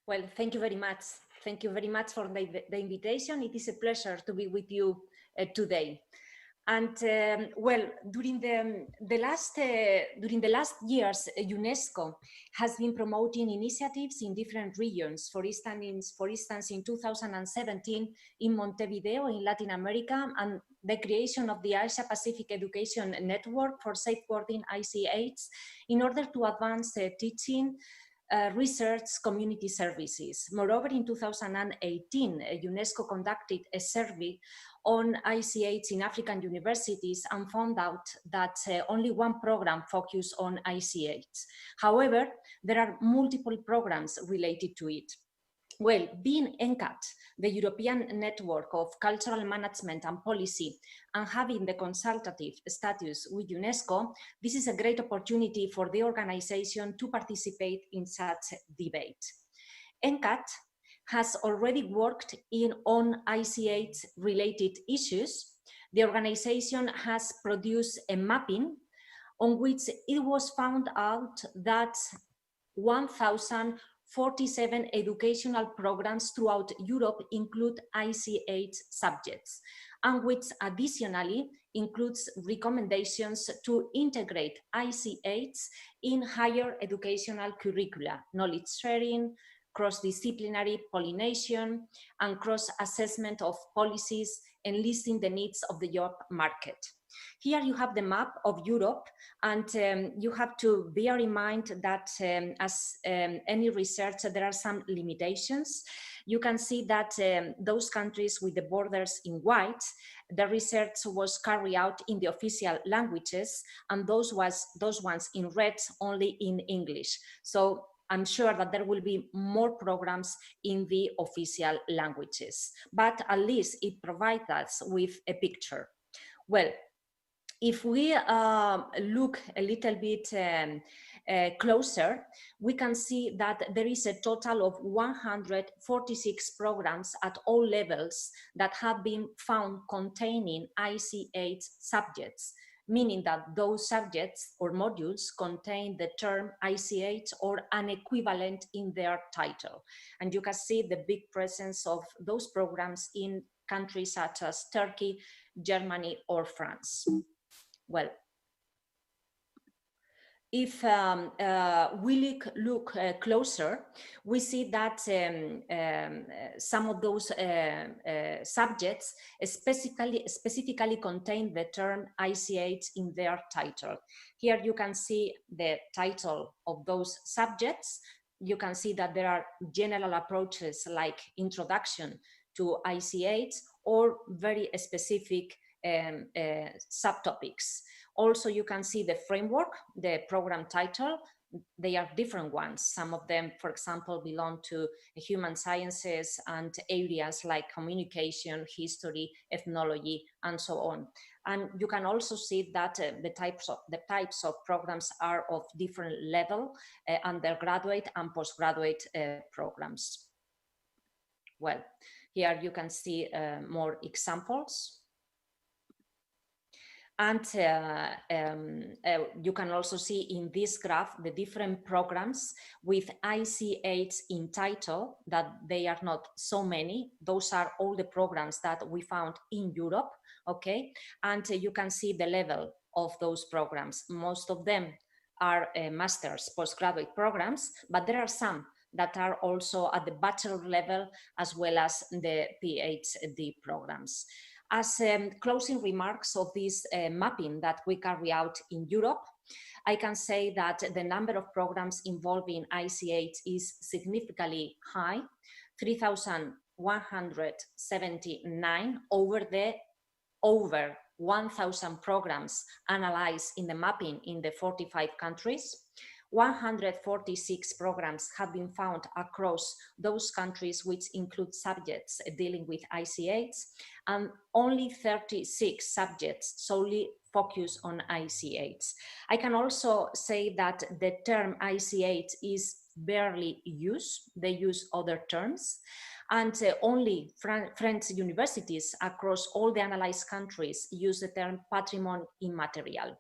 Well, thank you very much. Thank you very much for the invitation. It is a pleasure to be with you today. And well, during the last years, UNESCO has been promoting initiatives in different regions. For instance, in 2017 in Montevideo in Latin America, and the creation of the Asia Pacific Education Network for safeguarding ICH in order to advance teaching, research, community services. Moreover, in 2018, UNESCO conducted a survey on ICH in African universities and found out that only one program focused on ICH. However, there are multiple programs related to it. Well, being ENCAT, the European Network of Cultural Management and Policy, and having the consultative status with UNESCO, this is a great opportunity for the organization to participate in such debate. ENCAT has already worked on ICH-related issues. The organization has produced a mapping on which it was found out that 1,047 educational programs throughout Europe include ICH subjects, and which additionally includes recommendations to integrate ICH in higher educational curricula, knowledge sharing, cross-disciplinary pollination, and cross-assessment of policies, enlisting the needs of the job market. Here you have the map of Europe, and you have to bear in mind that as any research, there are some limitations. You can see that those countries with the borders in white, the research was carried out in the official languages, and those ones in red only in English. So I'm sure that there will be more programs in the official languages, but at least it provides us with a picture. Well, if we look a little bit closer, we can see that there is a total of 146 programs at all levels that have been found containing ICH subjects, meaning that those subjects or modules contain the term ICH or an equivalent in their title. And you can see the big presence of those programs in countries such as Turkey, Germany, or France. Well, if we look closer, we see that some of those subjects specifically contain the term ICH in their title. Here you can see the title of those subjects. You can see that there are general approaches like introduction to ICH or very specific subtopics. Also, you can see the framework, the program title. They are different ones. Some of them, for example, belong to human sciences and areas like communication, history, ethnology, and so on. And you can also see that the types of programs are of different level, undergraduate and postgraduate programs. Well, here you can see more examples. And you can also see in this graph the different programs with ICH in title, that they are not so many. Those are all the programs that we found in Europe, okay? And you can see the level of those programs. Most of them are master's, postgraduate programs, but there are some that are also at the bachelor level as well as the PhD programs. As closing remarks of this mapping that we carry out in Europe, I can say that the number of programs involving ICH is significantly high, 3,179 over 1,000 programs analyzed in the mapping in the 45 countries. 146 programs have been found across those countries which include subjects dealing with ICH, and only 36 subjects solely focus on ICH. I can also say that the term ICH is barely used. They use other terms, and only French universities across all the analyzed countries use the term patrimoine immaterial.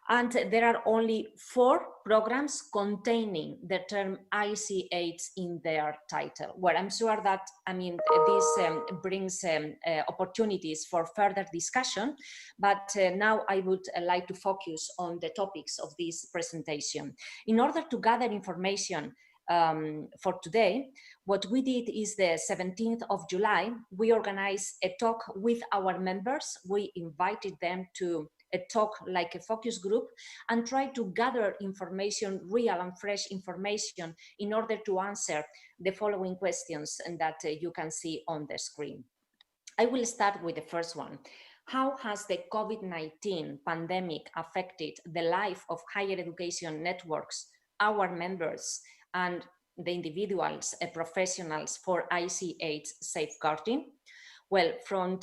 And there are only 4 programs containing the term ICH in their title, where I'm sure that, this brings opportunities for further discussion, but now I would like to focus on the topics of this presentation. In order to gather information for today, what we did is the 17th of July, we organized a talk with our members. We invited them to a talk like a focus group and try to gather information, real and fresh information, in order to answer the following questions that you can see on the screen. I will start with the first one. How has the COVID-19 pandemic affected the life of higher education networks, our members, and the individuals and professionals for ICH safeguarding? Well, from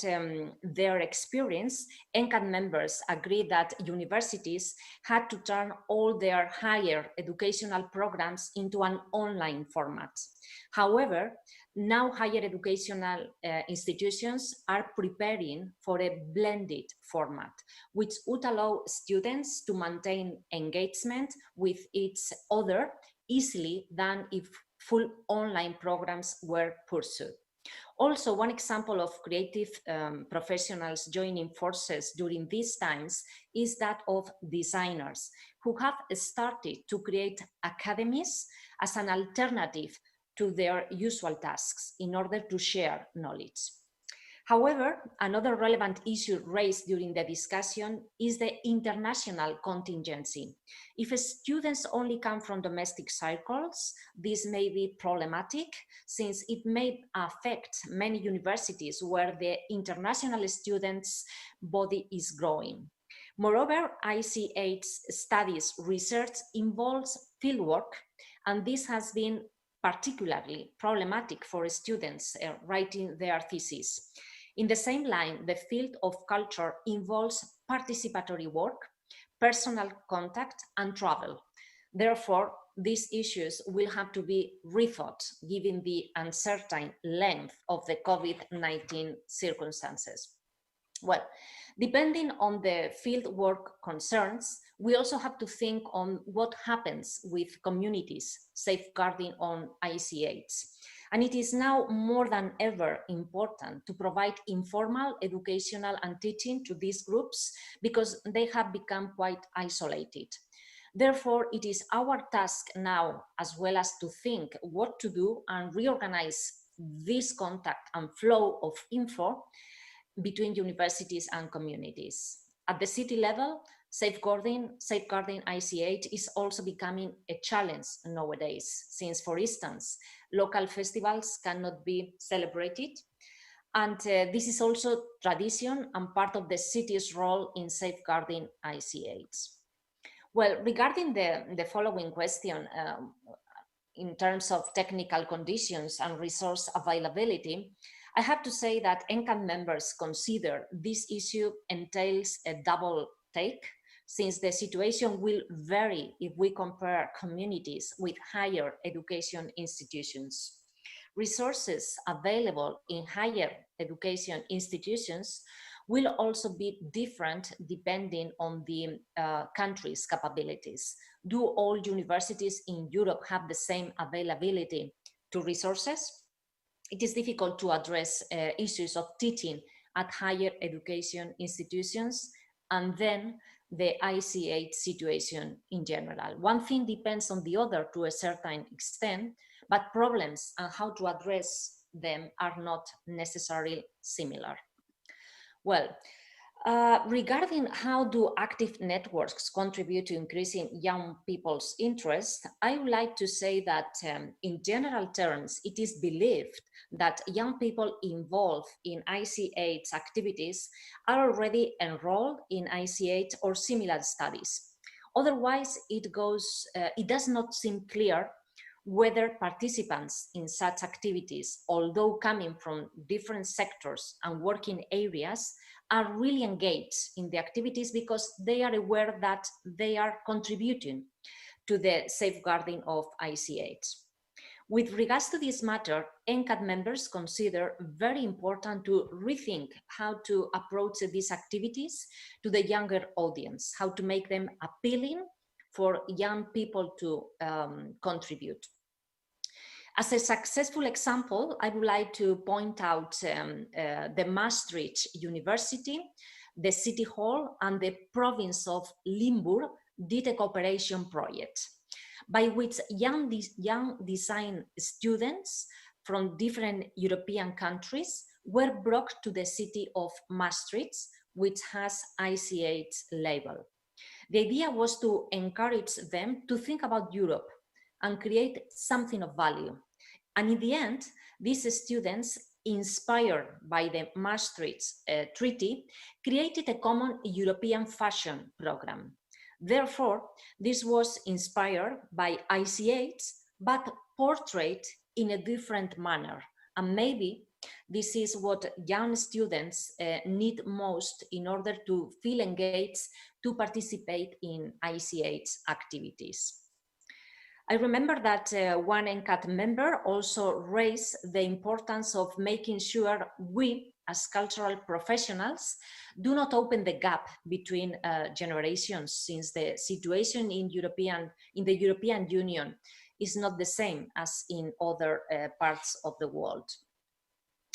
their experience, ENCAT members agreed that universities had to turn all their higher educational programs into an online format. However, now higher educational institutions are preparing for a blended format, which would allow students to maintain engagement with each other easily than if full online programs were pursued. Also, one example of creative professionals joining forces during these times is that of designers who have started to create academies as an alternative to their usual tasks in order to share knowledge. However, another relevant issue raised during the discussion is the international contingency. If students only come from domestic circles, this may be problematic, since it may affect many universities where the international students' body is growing. Moreover, ICH studies research involves fieldwork, and this has been particularly problematic for students writing their thesis. In the same line, the field of culture involves participatory work, personal contact, and travel. Therefore, these issues will have to be rethought given the uncertain length of the COVID-19 circumstances. Well, depending on the fieldwork concerns, we also have to think on what happens with communities safeguarding on ICH. And it is now more than ever important to provide informal educational and teaching to these groups because they have become quite isolated. Therefore, it is our task now as well as to think what to do and reorganize this contact and flow of info between universities and communities. At the city level, safeguarding ICH is also becoming a challenge nowadays, since, for instance, local festivals cannot be celebrated. And this is also tradition and part of the city's role in safeguarding ICH. Well, regarding the following question, in terms of technical conditions and resource availability, I have to say that ENCAT members consider this issue entails a double take, since the situation will vary if we compare communities with higher education institutions. Resources available in higher education institutions will also be different depending on the country's capabilities. Do all universities in Europe have the same availability to resources? It is difficult to address issues of teaching at higher education institutions and then the ICH situation in general. One thing depends on the other to a certain extent, but problems and how to address them are not necessarily similar. Well, regarding how do active networks contribute to increasing young people's interest, I would like to say that in general terms, it is believed that young people involved in ICH activities are already enrolled in ICH or similar studies. Otherwise, it does not seem clear whether participants in such activities, although coming from different sectors and working areas, are really engaged in the activities because they are aware that they are contributing to the safeguarding of ICH. With regards to this matter, ENCAT members consider very important to rethink how to approach these activities to the younger audience, how to make them appealing for young people to contribute. As a successful example, I would like to point out the Maastricht University, the City Hall, and the province of Limburg did a cooperation project by which young design students from different European countries were brought to the city of Maastricht, which has ICH label. The idea was to encourage them to think about Europe and create something of value. And in the end, these students, inspired by the Maastricht Treaty, created a common European fashion program. Therefore, this was inspired by ICH, but portrayed in a different manner. And maybe this is what young students need most in order to feel engaged to participate in ICH activities. I remember that one ENCAT member also raised the importance of making sure we, as cultural professionals, do not open the gap between generations, since the situation in the European Union is not the same as in other parts of the world.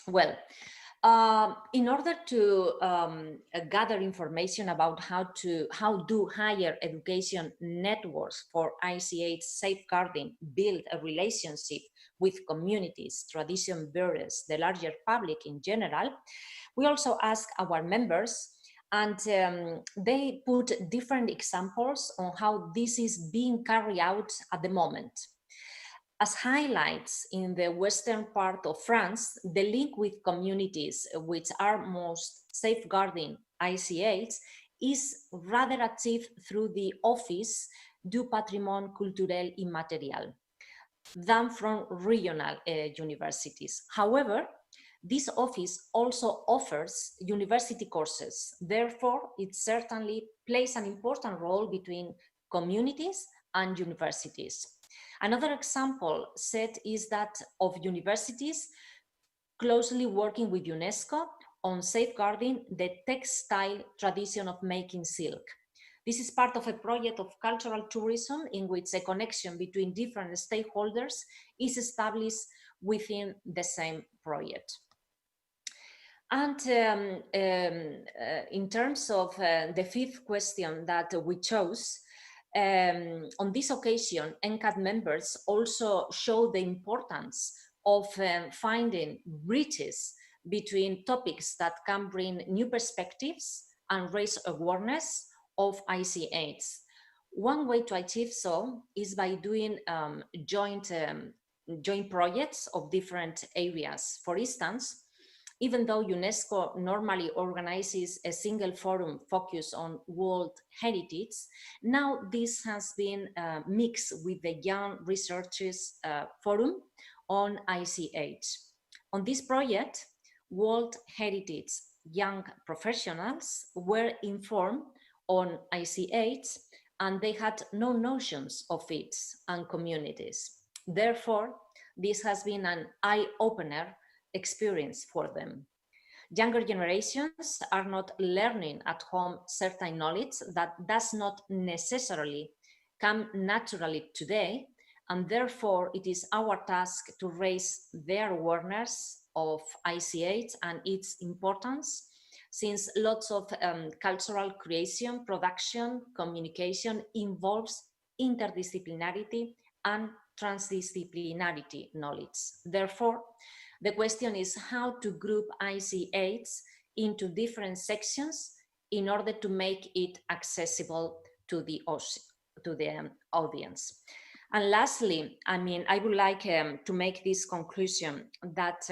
Well, in order to gather information about how do higher education networks for ICH safeguarding build a relationship with communities, tradition bearers, the larger public in general, we also ask our members, and they put different examples on how this is being carried out at the moment. As highlights in the western part of France, the link with communities which are most safeguarding ICH is rather achieved through the Office du Patrimoine Culturel Immaterial than from regional universities. However, this office also offers university courses. Therefore, it certainly plays an important role between communities and universities. Another example set is that of universities closely working with UNESCO on safeguarding the textile tradition of making silk. This is part of a project of cultural tourism in which a connection between different stakeholders is established within the same project. And in terms of the fifth question that we chose, on this occasion, ENCAT members also show the importance of finding bridges between topics that can bring new perspectives and raise awareness of ICH. One way to achieve so is by doing joint projects of different areas. For instance, even though UNESCO normally organizes a single forum focused on World Heritage, now this has been mixed with the Young Researchers Forum on ICH. On this project, World Heritage young professionals were informed on ICH, and they had no notions of it and communities. Therefore, this has been an eye-opener experience for them. Younger generations are not learning at home certain knowledge that does not necessarily come naturally today, and therefore it is our task to raise their awareness of ICH and its importance, since lots of cultural creation, production, communication involves interdisciplinarity and transdisciplinarity knowledge. Therefore, the question is how to group ICH into different sections in order to make it accessible to the audience. And lastly, I would like to make this conclusion that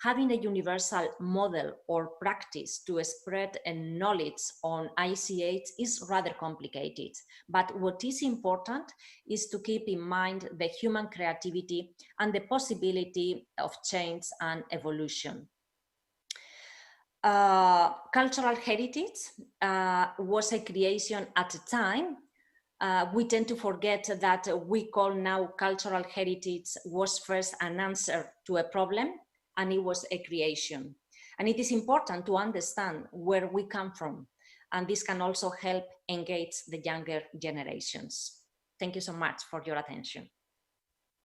having a universal model or practice to spread knowledge on ICH is rather complicated. But what is important is to keep in mind the human creativity and the possibility of change and evolution. Cultural heritage was a creation at a time We tend to forget that we call now cultural heritage was first an answer to a problem, and it was a creation. And it is important to understand where we come from, and this can also help engage the younger generations. Thank you so much for your attention.